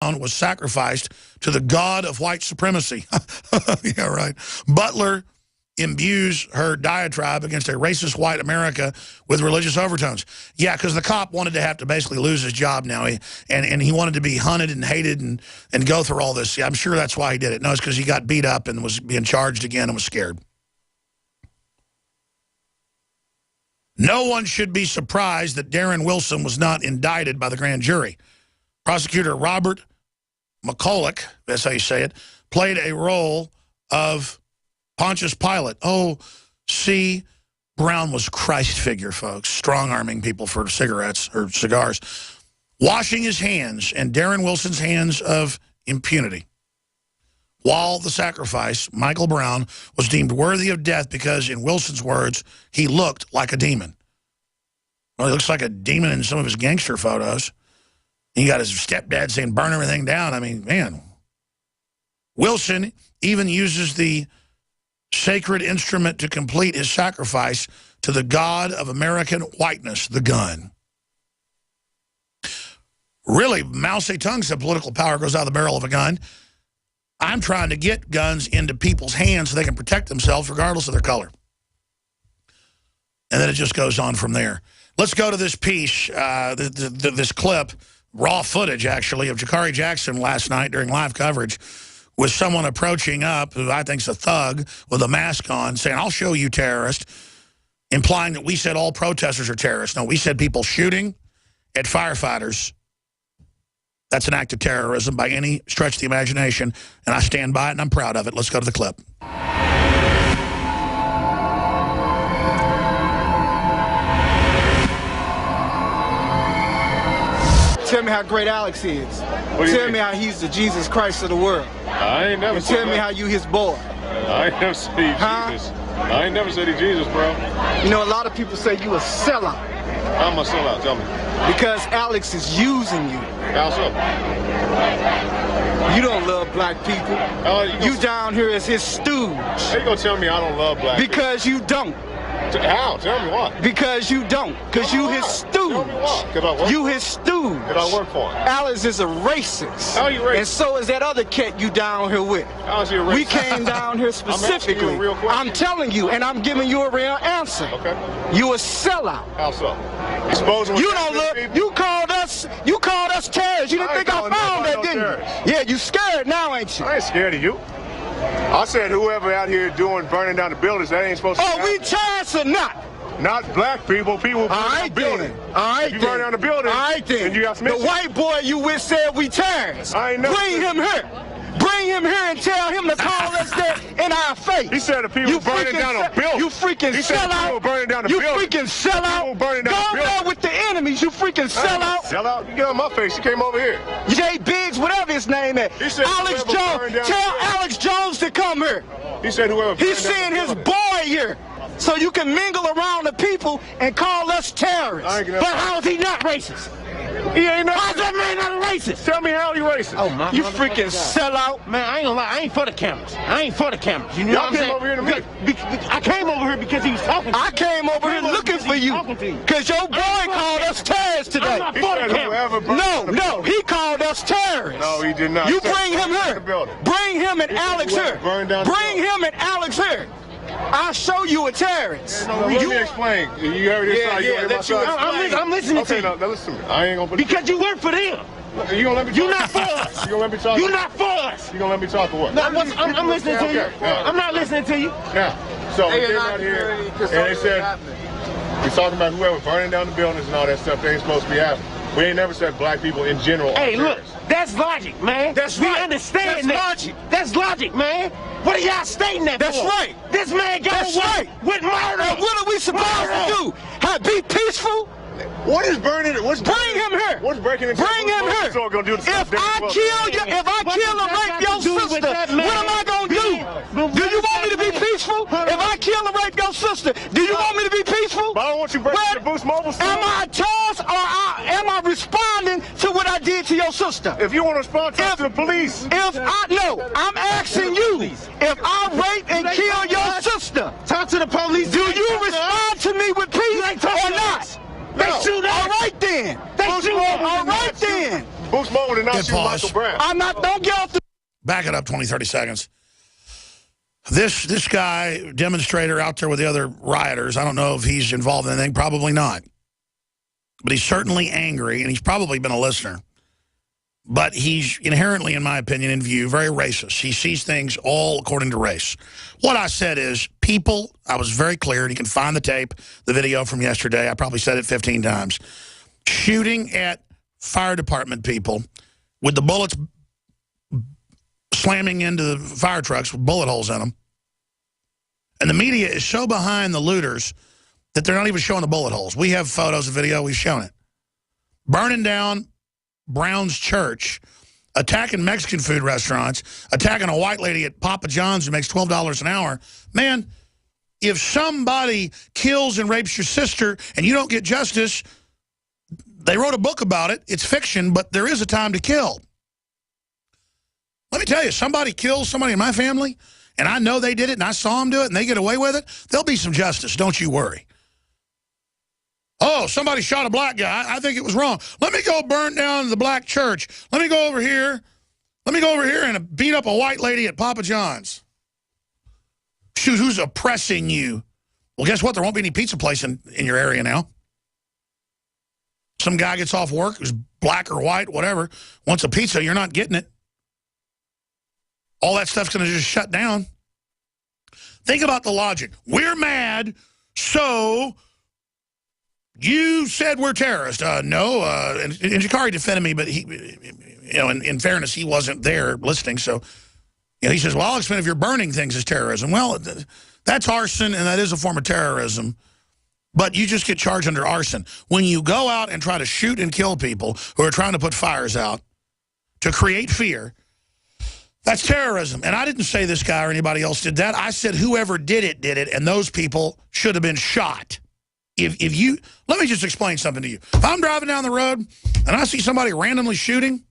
was sacrificed to the god of white supremacy. Yeah, right. Butler imbues her diatribe against a racist white America with religious overtones. Yeah, because the cop wanted to have to basically lose his job now. And he wanted to be hunted and hated and go through all this. Yeah, I'm sure that's why he did it. No, it's because he got beat up and was being charged again and was scared. No one should be surprised that Darren Wilson was not indicted by the grand jury. Prosecutor Robert McCulloch, that's how you say it, played a role of Pontius Pilate. Oh, see, Brown was Christ figure, folks, strong-arming people for cigarettes or cigars, washing his hands and Darren Wilson's hands of impunity. While the sacrifice, Michael Brown, was deemed worthy of death because, in Wilson's words, he looked like a demon. Well, he looks like a demon in some of his gangster photos. He got his stepdad saying, burn everything down. I mean, man. Wilson even uses the sacred instrument to complete his sacrifice to the god of American whiteness, the gun. Really, Mao Zedong said political power goes out of the barrel of a gun. I'm trying to get guns into people's hands so they can protect themselves regardless of their color. And then it just goes on from there. Let's go to this piece, this clip, raw footage, actually, of Jakari Jackson last night during live coverage with someone approaching up, who I think's a thug, with a mask on, saying, I'll show you, terrorist, implying that we said all protesters are terrorists. No, we said people shooting at firefighters. That's an act of terrorism by any stretch of the imagination, and I stand by it, and I'm proud of it. Let's go to the clip. Tell me how great Alex is. Tell me how he's the Jesus Christ of the world. I ain't never and said tell me that. how you his boy. I ain't never said he's Jesus. I ain't never said he's Jesus, bro. You know, a lot of people say you a sellout. I'm a sellout, tell me. Because Alex is using you. How so? You don't love black people. You down here as his stooge. How you gonna tell me I don't love black people? Because you don't. How? Tell me why. Because you don't. Because you his stooge. Tell me why. You his stooge. Did I work for him? Alex is a racist. How you racist? And so is that other cat you down here with. How is he a racist? We came down here specifically. I'm asking you a real question. I'm telling you, and I'm giving you a real answer. Okay. You a sellout. How so? Exposing you don't look. people? You called us terrorists. You didn't think I found that, didn't you? Yeah, you scared now, ain't you? I ain't scared of you. I said whoever out here burning down the buildings, that ain't supposed to happen. We terrorists or not? Not black people, people burning down the building. All right, if you burn down the building, all right, then. You got the white boy you with said we terrorists. I ain't never Bring him here. Bring him here and tell him to call us there in our face. He said the people burning down a building. You freaking sellout. Burning down the you building. Freaking sellout. Burning down Go there with the enemies. You freaking sellout. Sellout? You get on my face. You came over here. Jay Biggs, whatever his name is. He said Alex Jones. Tell Alex Jones to come here. He said whoever. He's seeing his boy here. So you can mingle around the people and call us terrorists. But how is he not racist? He ain't not. How's that man not racist? Tell me how he racist. Oh my! You freaking sellout. Man, I ain't gonna lie. I ain't for the cameras. I ain't for the cameras. You know what I'm saying? Over here to me. I came over here because he was talking to me. I came over here looking for you. Because your boy called us terrorists today. I'm not for the cameras. No, he called us terrorists. No, he did not. You bring him here. Bring him and Alex here. Bring him and Alex here. I'll show you a terrorist. No, let me explain. You heard this side, you heard my side. I'm listening to you. Okay, now listen to me. I ain't gonna put because you work for them. You gonna let me talk? You're not for us. You gonna let me talk? You're not for us. You gonna let me talk or what? No, I'm listening to you. I'm not listening to you. Now, so we came out here and they said, we're talking about whoever burning down the buildings and all that stuff, they ain't supposed to be happening. We ain't never said black people in general. Hey, look, that's logic, man. That's we right. understand that's that. Logic. That's logic, man. What are y'all stating that That's for? right. This man got away with murder. Now, what are we supposed to do? Be peaceful? What is burning? Bring him here. What's breaking into Bring him here. Gonna do if I kill and rape your sister, what am I gonna do? Do you want me to be peaceful? If I kill and rape your sister, do you want me to be peaceful? But I don't want you breaking the Boost Mobile store. Am I charged or am I responding to what I did to your sister? If you want to respond, talk to the police. I'm asking you. If I rape and kill your sister, talk to the police. Do you respond to me with peace or not? They shoot us. All right then. They shoot us. All right then. Boost Mobile did not Good shoot pause. Michael Brown. I'm not, don't get off the... Back it up 20, 30 seconds. This guy, demonstrator out there with the other rioters, I don't know if he's involved in anything, probably not. But he's certainly angry, and he's probably been a listener. But he's inherently, in my opinion, in view, very racist. He sees things all according to race. What I said is, people, I was very clear, and you can find the tape, the video from yesterday, I probably said it 15 times, shooting at fire department people with the bullets slamming into the fire trucks with bullet holes in them. And the media is so behind the looters that they're not even showing the bullet holes. We have photos and video, we've shown it. Burning down Brown's Church, attacking Mexican food restaurants, attacking a white lady at Papa John's who makes $12 an hour. Man, if somebody kills and rapes your sister and you don't get justice, they wrote a book about it. It's fiction, but there is a time to kill. Let me tell you, somebody kills somebody in my family, and I know they did it, and I saw them do it, and they get away with it, there'll be some justice. Don't you worry. Oh, somebody shot a black guy. I think it was wrong. Let me go burn down the black church. Let me go over here. Let me go over here and beat up a white lady at Papa John's. Shoot, who's oppressing you? Well, guess what? There won't be any pizza place in your area now. Some guy gets off work, who's black or white, whatever, wants a pizza, you're not getting it. All that stuff's going to just shut down. Think about the logic. We're mad, so you said we're terrorists. No, and Jakari defended me, but he, you know, in fairness, he wasn't there listening. So, you know, he says, well, I'll explain if you're burning things as terrorism. Well, that's arson, and that is a form of terrorism. But you just get charged under arson. When you go out and try to shoot and kill people who are trying to put fires out to create fear, that's terrorism. And I didn't say this guy or anybody else did that. I said whoever did it, and those people should have been shot. If you, let me just explain something to you. If I'm driving down the road and I see somebody randomly shooting,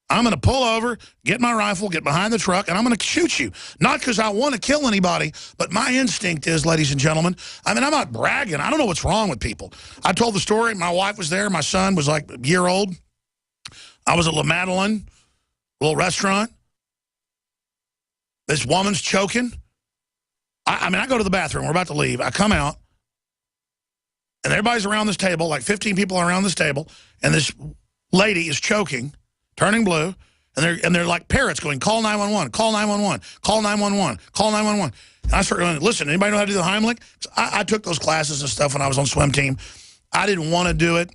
I'm going to pull over, get my rifle, get behind the truck, and I'm going to shoot you. Not because I want to kill anybody, but my instinct is, ladies and gentlemen, I mean, I'm not bragging. I don't know what's wrong with people. I told the story. My wife was there. My son was like a year old. I was at La Madeleine, a little restaurant. This woman's choking. I mean, I go to the bathroom. We're about to leave. I come out, and everybody's around this table, like 15 people are around this table, and this lady is choking, turning blue, and they're like parrots going, call 911, call 911, call 911, call 911. And I started going, listen, anybody know how to do the Heimlich? I took those classes and stuff when I was on swim team. I didn't want to do it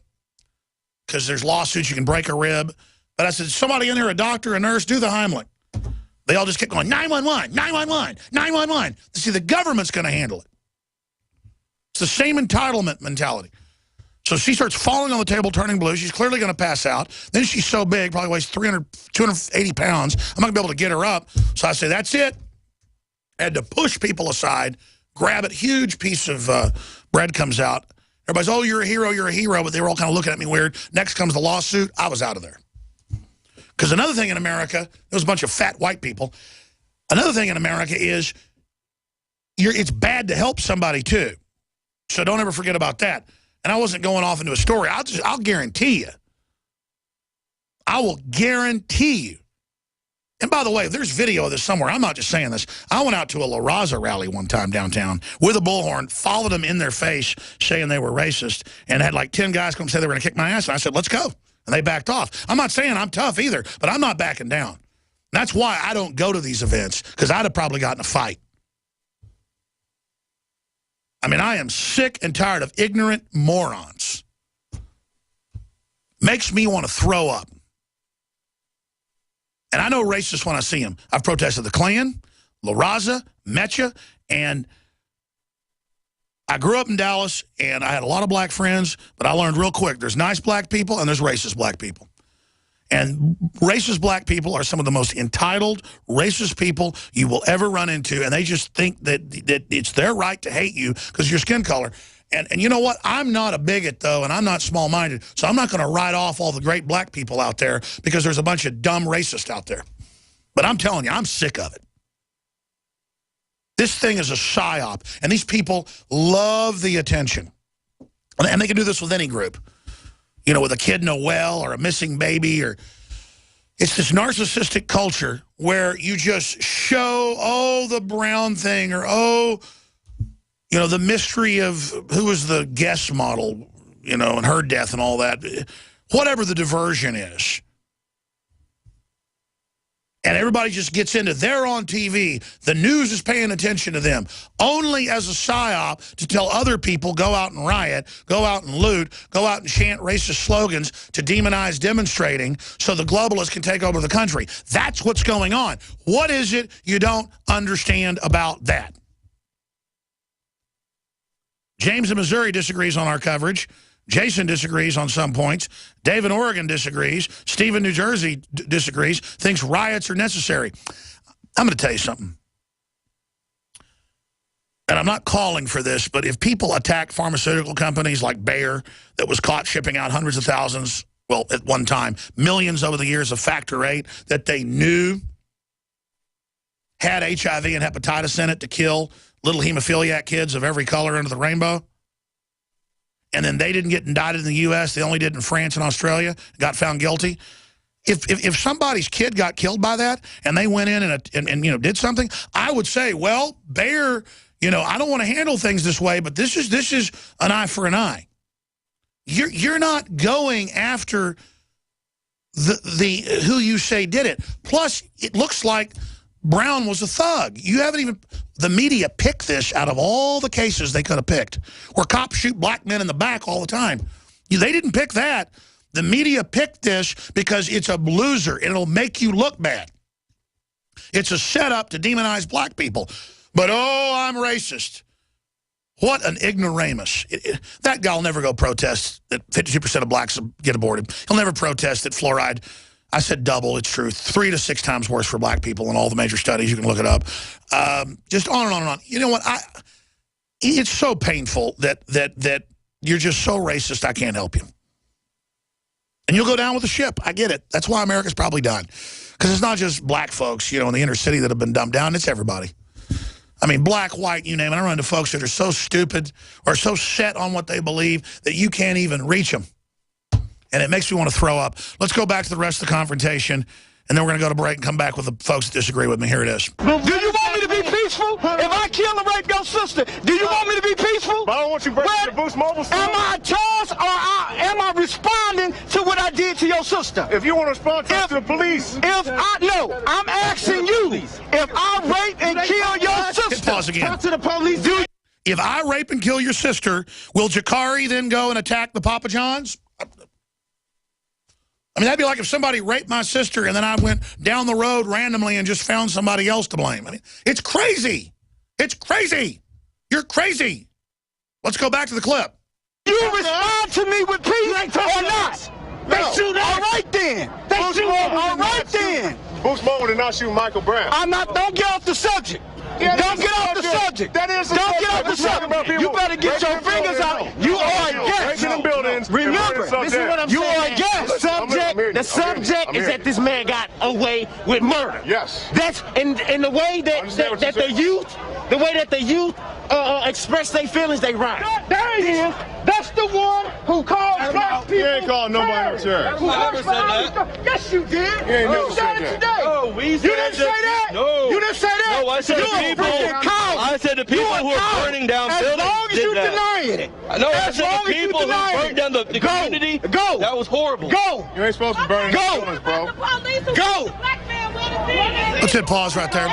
because there's lawsuits, you can break a rib. But I said, somebody in there, a doctor, a nurse, do the Heimlich. They all just kept going, 911, 911, 911. See, the government's going to handle it. It's the same entitlement mentality. So she starts falling on the table, turning blue. She's clearly going to pass out. Then she's so big, probably weighs 280 pounds. I'm not going to be able to get her up. So I say, that's it. I had to push people aside, grab it. Huge piece of bread comes out. Everybody's, oh, you're a hero, you're a hero. But they were all kind of looking at me weird. Next comes the lawsuit. I was out of there. Because another thing in America, there was a bunch of fat white people. Another thing in America is it's bad to help somebody too. So don't ever forget about that. And I wasn't going off into a story. I'll guarantee you. I will guarantee you. And by the way, if there's video of this somewhere, I'm not just saying this. I went out to a La Raza rally one time downtown with a bullhorn, followed them in their face saying they were racist, and had like 10 guys come say they were going to kick my ass. And I said, let's go. And they backed off. I'm not saying I'm tough either, but I'm not backing down. That's why I don't go to these events, because I'd have probably gotten a fight. I mean, I am sick and tired of ignorant morons. Makes me want to throw up. And I know racists when I see them. I've protested the Klan, La Raza, Mecha, and I grew up in Dallas, and I had a lot of black friends, but I learned real quick, there's nice black people and there's racist black people. And racist black people are some of the most entitled, racist people you will ever run into, and they just think that it's their right to hate you because of your skin color. And you know what? I'm not a bigot, though, and I'm not small-minded, so I'm not going to write off all the great black people out there because there's a bunch of dumb racists out there. But I'm telling you, I'm sick of it. This thing is a psyop, and these people love the attention. And they can do this with any group. you know, with a kid in a well or a missing baby, or it's this narcissistic culture where you just show, oh, the Brown thing, or, oh, you know, the mystery of who was the guest model, you know, and her death and all that, whatever the diversion is. And everybody just gets into, they're on TV, the news is paying attention to them, only as a psyop to tell other people, go out and riot, go out and loot, go out and chant racist slogans to demonize demonstrating so the globalists can take over the country. That's what's going on. What is it you don't understand about that? James in Missouri disagrees on our coverage. Jason disagrees on some points. Dave in Oregon disagrees. Steve in New Jersey disagrees, thinks riots are necessary. I'm going to tell you something. And I'm not calling for this, but if people attack pharmaceutical companies like Bayer that was caught shipping out hundreds of thousands, well, at one time, millions over the years of Factor VIII that they knew had HIV and hepatitis in it to kill little hemophiliac kids of every color under the rainbow, and then they didn't get indicted in the U.S., they only did in France and Australia, got found guilty. If somebody's kid got killed by that and they went in and you know, did something, I would say, well, Bayer, you know, I don't want to handle things this way, but this is an eye for an eye. You're not going after the who you say did it. Plus, it looks like Brown was a thug. You haven't even, the media picked this out of all the cases they could have picked, where cops shoot black men in the back all the time. They didn't pick that. The media picked this because it's a loser and it'll make you look bad. It's a setup to demonize black people. But, oh, I'm racist. What an ignoramus. That guy will never go protest that 52% of blacks get aborted. He'll never protest that fluoride, I said double, it's true, 3 to 6 times worse for black people in all the major studies. You can look it up. Just on and on and on. You know what? It's so painful that you're just so racist, I can't help you. And you'll go down with the ship. I get it. That's why America's probably done. Because it's not just black folks, you know, in the inner city that have been dumbed down. It's everybody. I mean, black, white, you name it. I run into folks that are so stupid or so set on what they believe that you can't even reach them. And it makes me want to throw up. Let's go back to the rest of the confrontation, and then we're going to go to break and come back with the folks that disagree with me. Here it is. Do you want me to be peaceful? If I kill and rape your sister, do you want me to be peaceful? But I don't want you breaking the Boost Mobile store. Am I charged or am I responding to what I did to your sister? If you want to respond, talk to the police. No, I'm asking you. If I rape and kill your sister, Pause again. talk to the police. If I rape and kill your sister, will Jakari then go and attack the Papa Johns? I mean, that'd be like if somebody raped my sister and then I went down the road randomly and just found somebody else to blame. I mean, it's crazy. It's crazy. You're crazy. Let's go back to the clip. You respond to me with peace or not? They shoot all right then. They shoot all right then. Boost Mobile did not shoot Michael Brown. Don't get off the subject. Yeah, don't get off the subject. That is the Don't get subject. off the subject. You better get your fingers out. You are a guest. Remember, This is what I'm you saying. are a guest. The subject is that this man got away with murder. Yes. That's in the way that the youth express their feelings, they right. There he is. That's the one who called black people. You ain't called nobody terrorists. I never said that. Yes, you did. You ain't never said said it that. today. No, we You said didn't say that. No. You didn't say that. No, I said You're the people. a freaking coward. I said the people You're a who are coward. burning down as buildings long as did you that. denying it. No, I As said long the as you people who denying burned down the Go. community. Go. That was horrible. Go. You ain't supposed to burn Go. buildings, bro. Go. Let's hit pause right there.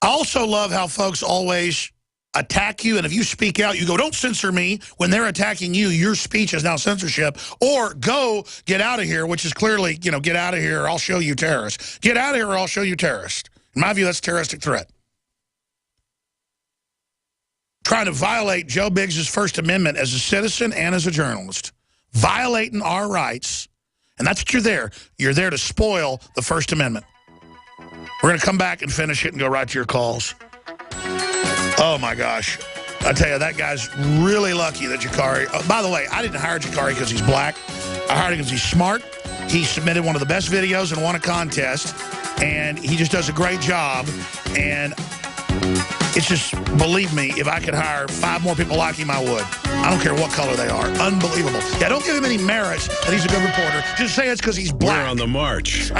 I also love how folks always attack you, and if you speak out, you go, don't censor me. When they're attacking you, your speech is now censorship. Or go, get out of here, which is clearly, you know, get out of here or I'll show you terrorist. Get out of here or I'll show you terrorist. In my view, that's a terroristic threat. Trying to violate Joe Biggs' First Amendment as a citizen and as a journalist. Violating our rights. And that's what you're there. You're there to spoil the First Amendment. We're going to come back and finish it and go right to your calls. Oh, my gosh. I tell you, that guy's really lucky that Jakari... by the way, I didn't hire Jakari because he's black. I hired him because he's smart. He submitted one of the best videos and won a contest. And he just does a great job. And It's just, believe me, if I could hire 5 more people like him, I would. I don't care what color they are. Unbelievable. Yeah, don't give him any merits that he's a good reporter. Just say it's because he's black. We're on the march.